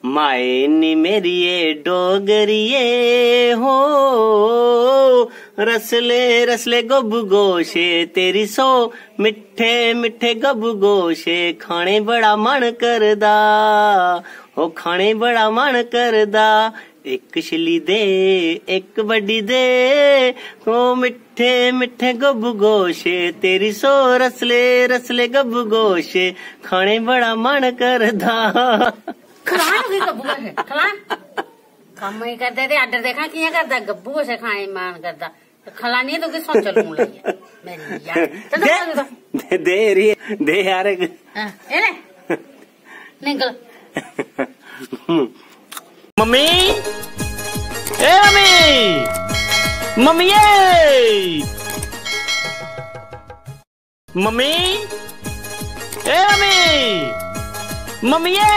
माए नी मेरी ये डोगरिए हो, रसले रसले गब गोशे तेरी सो, मिठे मिठे गब गोशे खाने बड़ा मन करदा, हो खाने बड़ा मन करदा। एक छिली दे एक बड़ी दे, ओ मिठे मिठे गब गोशे तेरी सो, रसले रसले गब गोशे खाने बड़ा मन करदा। खलान गब्बू है खलान कम ही करते थे आर्डर देखा किया करता गब्बू से खाने मान करता खलानी तो किस सोच चलूं लगी मेरी यार दे रही दे यार ए ले निकल मम्मी ए मम्मी मम्मी ये मम्मी ए मम्मी मम्मी ये